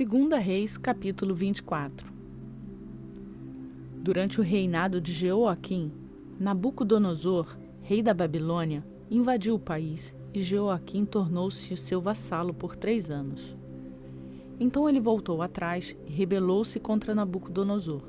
2 Reis, capítulo 24. Durante o reinado de Jeoaquim, Nabucodonosor, rei da Babilônia, invadiu o país e Jeoaquim tornou-se seu vassalo por 3 anos. Então ele voltou atrás e rebelou-se contra Nabucodonosor.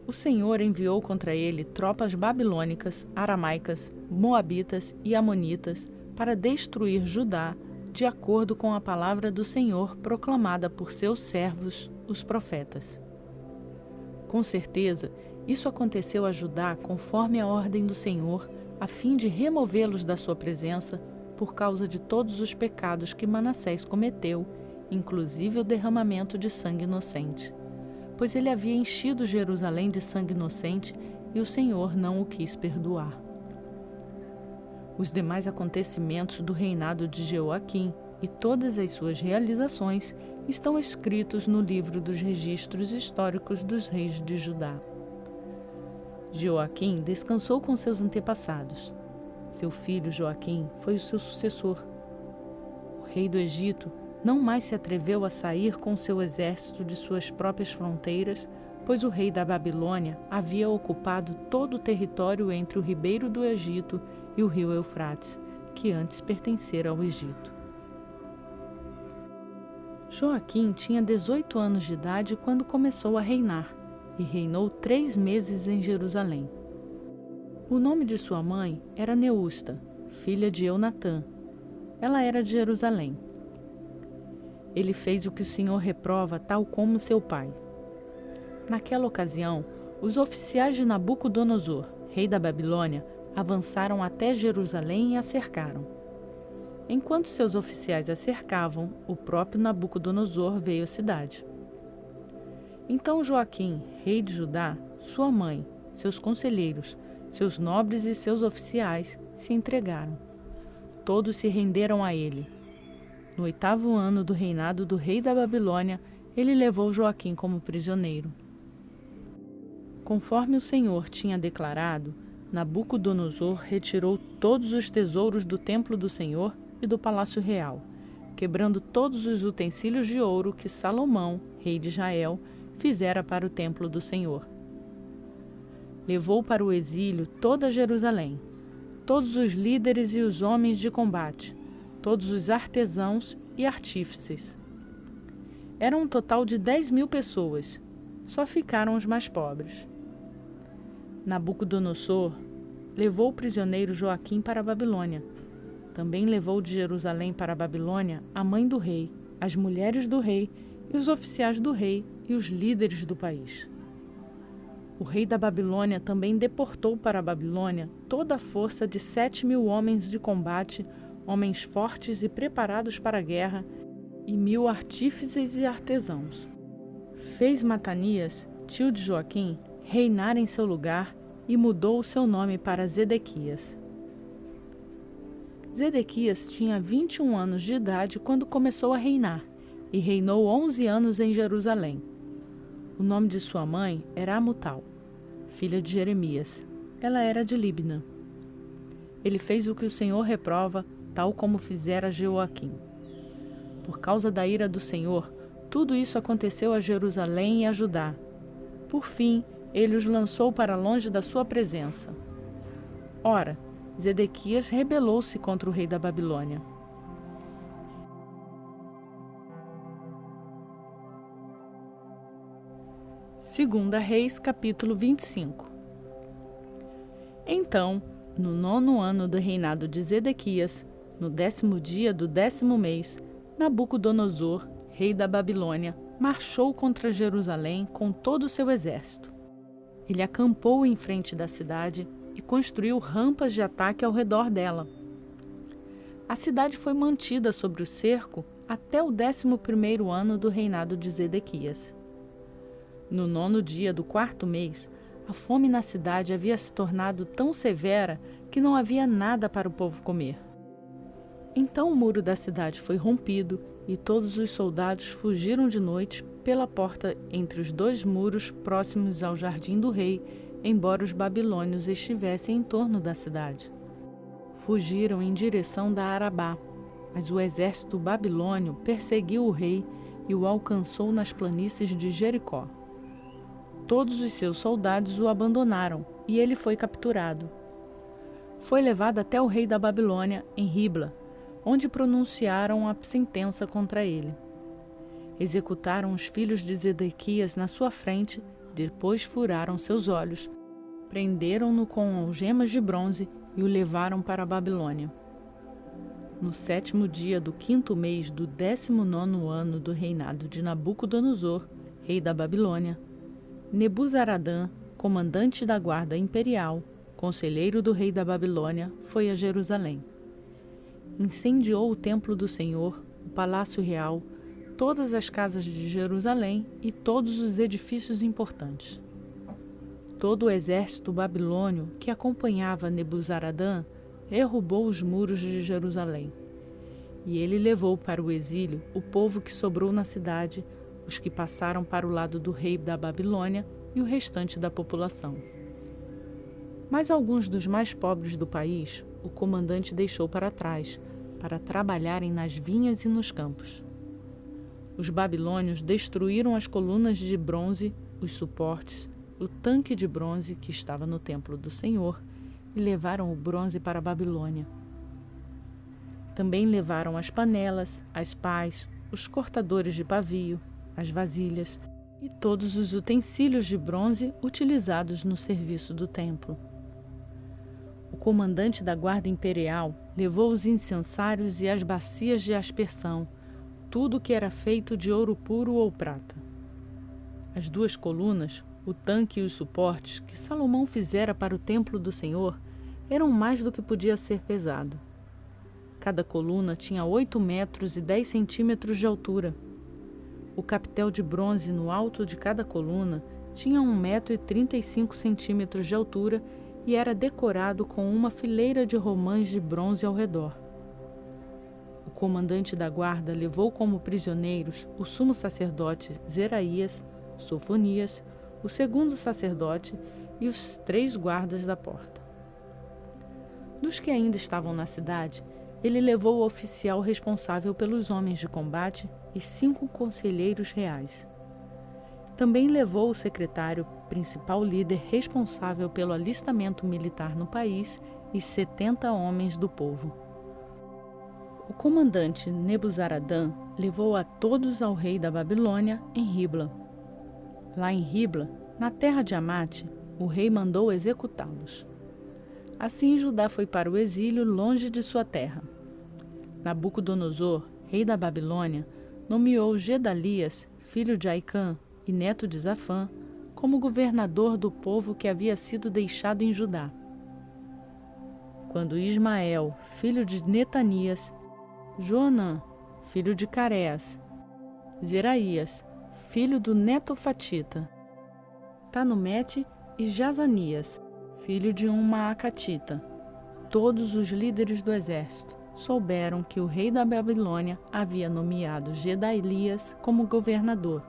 O Senhor enviou contra ele tropas babilônicas, aramaicas, moabitas e amonitas para destruir Judá, de acordo com a palavra do Senhor proclamada por seus servos, os profetas. Com certeza, isso aconteceu a Judá conforme a ordem do Senhor, a fim de removê-los da sua presença por causa de todos os pecados que Manassés cometeu, inclusive o derramamento de sangue inocente, pois ele havia enchido Jerusalém de sangue inocente e o Senhor não o quis perdoar. Os demais acontecimentos do reinado de Jeoaquim e todas as suas realizações estão escritos no livro dos registros históricos dos reis de Judá. Jeoaquim descansou com seus antepassados. Seu filho Joaquim foi o seu sucessor. O rei do Egito não mais se atreveu a sair com seu exército de suas próprias fronteiras, pois o rei da Babilônia havia ocupado todo o território entre o ribeiro do Egito e o rio Eufrates, que antes pertencera ao Egito. Joaquim tinha 18 anos de idade quando começou a reinar, e reinou 3 meses em Jerusalém. O nome de sua mãe era Neusta, filha de Eunatã. Ela era de Jerusalém. Ele fez o que o Senhor reprova, tal como seu pai. Naquela ocasião, os oficiais de Nabucodonosor, rei da Babilônia, avançaram até Jerusalém e a cercaram. Enquanto seus oficiais a cercavam, o próprio Nabucodonosor veio à cidade. Então Joaquim, rei de Judá, sua mãe, seus conselheiros, seus nobres e seus oficiais se entregaram. Todos se renderam a ele. No 8º ano do reinado do rei da Babilônia, ele levou Joaquim como prisioneiro. Conforme o Senhor tinha declarado, Nabucodonosor retirou todos os tesouros do templo do Senhor e do palácio real, quebrando todos os utensílios de ouro que Salomão, rei de Israel, fizera para o templo do Senhor. Levou para o exílio toda Jerusalém, todos os líderes e os homens de combate, todos os artesãos e artífices. Era um total de 10.000 pessoas, só ficaram os mais pobres. Nabucodonosor levou o prisioneiro Joaquim para a Babilônia. Também levou de Jerusalém para a Babilônia a mãe do rei, as mulheres do rei e os oficiais do rei e os líderes do país. O rei da Babilônia também deportou para a Babilônia toda a força de 7.000 homens de combate, homens fortes e preparados para a guerra, e 1.000 artífices e artesãos. Fez Matanias, tio de Joaquim, reinar em seu lugar e mudou o seu nome para Zedequias. Zedequias tinha 21 anos de idade quando começou a reinar e reinou 11 anos em Jerusalém. O nome de sua mãe era Amutal, filha de Jeremias. Ela era de Libna. Ele fez o que o Senhor reprova, tal como fizera Jeoaquim. Por causa da ira do Senhor, tudo isso aconteceu a Jerusalém e a Judá. Por fim, ele os lançou para longe da sua presença. Ora, Zedequias rebelou-se contra o rei da Babilônia. Segunda Reis, capítulo 25. Então, no 9º ano do reinado de Zedequias, no 10º dia do 10º mês, Nabucodonosor, rei da Babilônia, marchou contra Jerusalém com todo o seu exército. Ele acampou em frente da cidade e construiu rampas de ataque ao redor dela. A cidade foi mantida sobre o cerco até o 11º ano do reinado de Zedequias. No 9º dia do 4º mês, a fome na cidade havia se tornado tão severa que não havia nada para o povo comer. Então o muro da cidade foi rompido e todos os soldados fugiram de noite pela porta entre os 2 muros próximos ao jardim do rei, embora os babilônios estivessem em torno da cidade. Fugiram em direção da Arabá. Mas o exército babilônio perseguiu o rei e o alcançou nas planícies de Jericó. Todos os seus soldados o abandonaram e ele foi capturado. Foi levado até o rei da Babilônia, em Ribla, onde pronunciaram a sentença contra ele. Executaram os filhos de Zedequias na sua frente, depois furaram seus olhos, prenderam-no com algemas de bronze e o levaram para a Babilônia. No 7º dia do 5º mês do 19º ano do reinado de Nabucodonosor, rei da Babilônia, Nebuzaradã, comandante da guarda imperial, conselheiro do rei da Babilônia, foi a Jerusalém. Incendiou o templo do Senhor, o palácio real, todas as casas de Jerusalém e todos os edifícios importantes. Todo o exército babilônio que acompanhava Nebuzaradã derrubou os muros de Jerusalém. E ele levou para o exílio o povo que sobrou na cidade, os que passaram para o lado do rei da Babilônia e o restante da população. Mas alguns dos mais pobres do país, o comandante deixou para trás, para trabalharem nas vinhas e nos campos. Os babilônios destruíram as colunas de bronze, os suportes, o tanque de bronze que estava no templo do Senhor e levaram o bronze para a Babilônia. Também levaram as panelas, as pás, os cortadores de pavio, as vasilhas e todos os utensílios de bronze utilizados no serviço do templo. O comandante da guarda imperial levou os incensários e as bacias de aspersão, tudo que era feito de ouro puro ou prata. As 2 colunas, o tanque e os suportes que Salomão fizera para o templo do Senhor eram mais do que podia ser pesado. Cada coluna tinha 8 metros e 10 centímetros de altura. O capitel de bronze no alto de cada coluna tinha 1 metro e 35 centímetros de altura e era decorado com uma fileira de romãs de bronze ao redor. O comandante da guarda levou como prisioneiros o sumo sacerdote Zeraías, Sofonias, o 2º sacerdote e os 3 guardas da porta. Dos que ainda estavam na cidade, ele levou o oficial responsável pelos homens de combate e 5 conselheiros reais. Também levou o secretário principal líder responsável pelo alistamento militar no país e 70 homens do povo. O comandante Nebuzaradã levou a todos ao rei da Babilônia em Ribla. Lá em Ribla, na terra de Amate, o rei mandou executá-los. Assim Judá foi para o exílio longe de sua terra. Nabucodonosor, rei da Babilônia, nomeou Gedalias, filho de Aicã e neto de Zafã, como governador do povo que havia sido deixado em Judá. Quando Ismael, filho de Netanias, Joanã, filho de Careas, Zeraías, filho do Netofatita, Tanumete e Jazanias, filho de um Maacatita, todos os líderes do exército, souberam que o rei da Babilônia havia nomeado Gedalias como governador.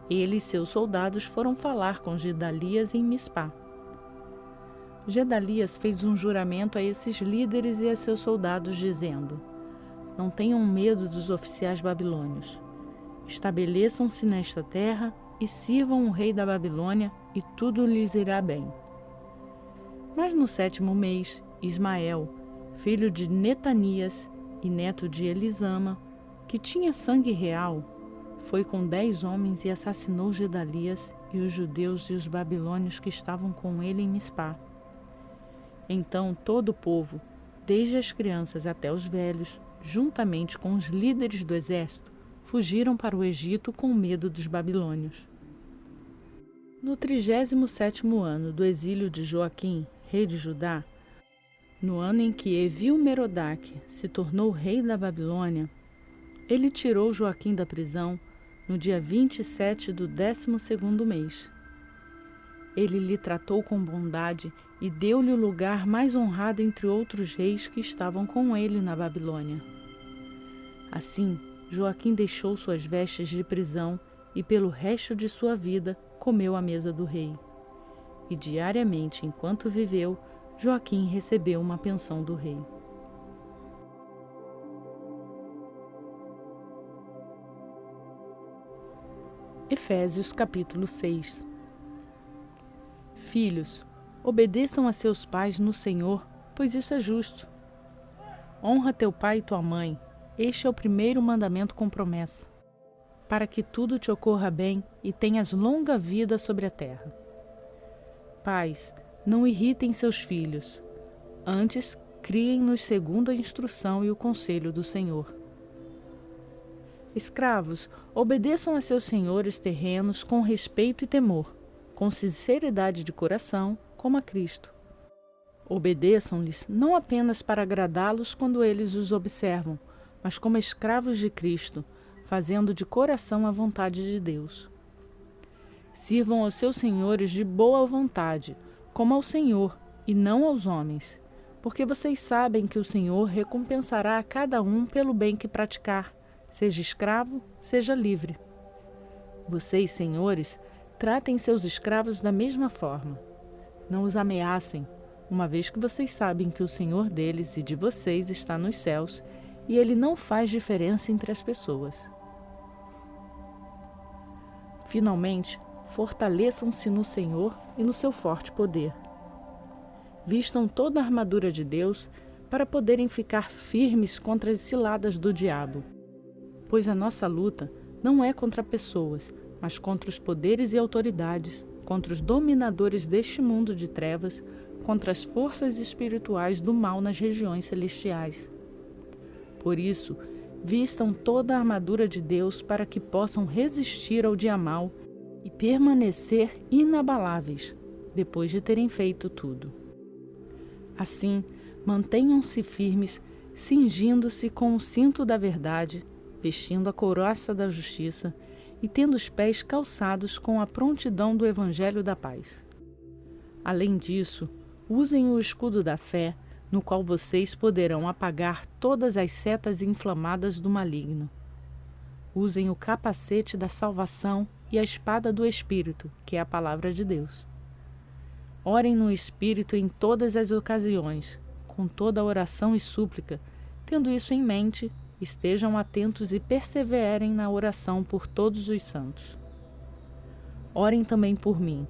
Ele e seus soldados foram falar com Gedalias em Mispá. Gedalias fez um juramento a esses líderes e a seus soldados, dizendo: Não tenham medo dos oficiais babilônios. Estabeleçam-se nesta terra e sirvam o rei da Babilônia, e tudo lhes irá bem. Mas no 7º mês, Ismael, filho de Netanias e neto de Elisama, que tinha sangue real, foi com 10 homens e assassinou Gedalias e os judeus e os babilônios que estavam com ele em Mispá. Então todo o povo, desde as crianças até os velhos, juntamente com os líderes do exército, fugiram para o Egito com medo dos babilônios. No 37º ano do exílio de Joaquim, rei de Judá, no ano em que Evil-Merodach se tornou rei da Babilônia, ele tirou Joaquim da prisão no dia 27 do 12º mês. Ele lhe tratou com bondade e deu-lhe o lugar mais honrado entre outros reis que estavam com ele na Babilônia. Assim, Joaquim deixou suas vestes de prisão e, pelo resto de sua vida, comeu à mesa do rei. E diariamente, enquanto viveu, Joaquim recebeu uma pensão do rei. Efésios capítulo 6. Filhos, obedeçam a seus pais no Senhor, pois isso é justo. Honra teu pai e tua mãe, este é o primeiro mandamento com promessa, para que tudo te ocorra bem e tenhas longa vida sobre a terra. Pais, não irritem seus filhos, antes criem-nos segundo a instrução e o conselho do Senhor. Escravos, obedeçam a seus senhores terrenos com respeito e temor, com sinceridade de coração, como a Cristo. Obedeçam-lhes não apenas para agradá-los quando eles os observam, mas como escravos de Cristo, fazendo de coração a vontade de Deus. Sirvam aos seus senhores de boa vontade, como ao Senhor, e não aos homens, porque vocês sabem que o Senhor recompensará a cada um pelo bem que praticar, seja escravo, seja livre. Vocês, senhores, tratem seus escravos da mesma forma. Não os ameacem, uma vez que vocês sabem que o Senhor deles e de vocês está nos céus, e Ele não faz diferença entre as pessoas. Finalmente, fortaleçam-se no Senhor e no seu forte poder. Vistam toda a armadura de Deus para poderem ficar firmes contra as ciladas do diabo. Pois a nossa luta não é contra pessoas, mas contra os poderes e autoridades, contra os dominadores deste mundo de trevas, contra as forças espirituais do mal nas regiões celestiais. Por isso, vistam toda a armadura de Deus para que possam resistir ao dia mau e permanecer inabaláveis, depois de terem feito tudo. Assim, mantenham-se firmes, cingindo-se com o cinto da verdade, vestindo a couraça da justiça e tendo os pés calçados com a prontidão do Evangelho da paz. Além disso, usem o escudo da fé, no qual vocês poderão apagar todas as setas inflamadas do maligno. Usem o capacete da salvação e a espada do Espírito, que é a palavra de Deus. Orem no Espírito em todas as ocasiões, com toda oração e súplica. Tendo isso em mente, estejam atentos e perseverem na oração por todos os santos. Orem também por mim,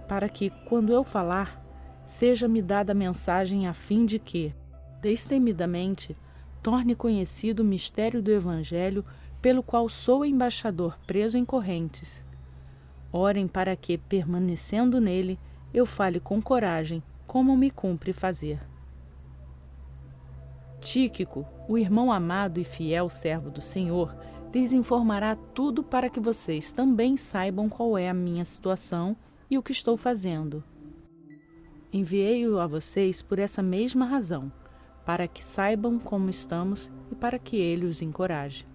para que, quando eu falar, seja-me dada a mensagem a fim de que, destemidamente, torne conhecido o mistério do Evangelho, pelo qual sou embaixador preso em correntes. Orem para que, permanecendo nele, eu fale com coragem, como me cumpre fazer. Tíquico, o irmão amado e fiel servo do Senhor, lhes informará tudo para que vocês também saibam qual é a minha situação e o que estou fazendo. Enviei-o a vocês por essa mesma razão, para que saibam como estamos e para que ele os encoraje.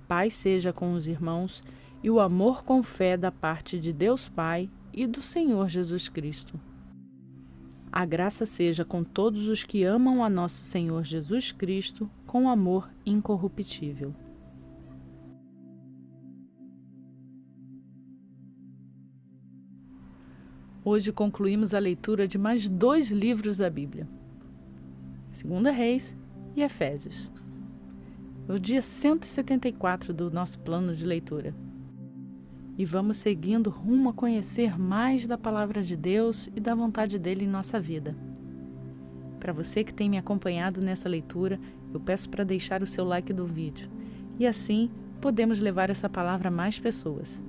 Paz seja com os irmãos e o amor com fé da parte de Deus Pai e do Senhor Jesus Cristo. A graça seja com todos os que amam a nosso Senhor Jesus Cristo com amor incorruptível. Hoje concluímos a leitura de mais 2 livros da Bíblia, 2 Reis e Efésios. É o dia 174 do nosso plano de leitura. E vamos seguindo rumo a conhecer mais da Palavra de Deus e da vontade dele em nossa vida. Para você que tem me acompanhado nessa leitura, eu peço para deixar o seu like do vídeo. E assim, podemos levar essa palavra a mais pessoas.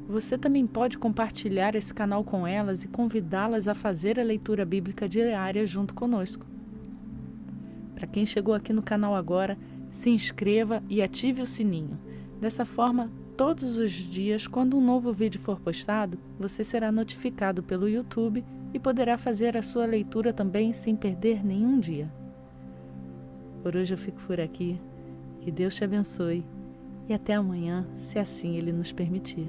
Você também pode compartilhar esse canal com elas e convidá-las a fazer a leitura bíblica diária junto conosco. Para quem chegou aqui no canal agora, se inscreva e ative o sininho. Dessa forma, todos os dias, quando um novo vídeo for postado, você será notificado pelo YouTube e poderá fazer a sua leitura também sem perder nenhum dia. Por hoje eu fico por aqui. Que Deus te abençoe e até amanhã, se assim Ele nos permitir.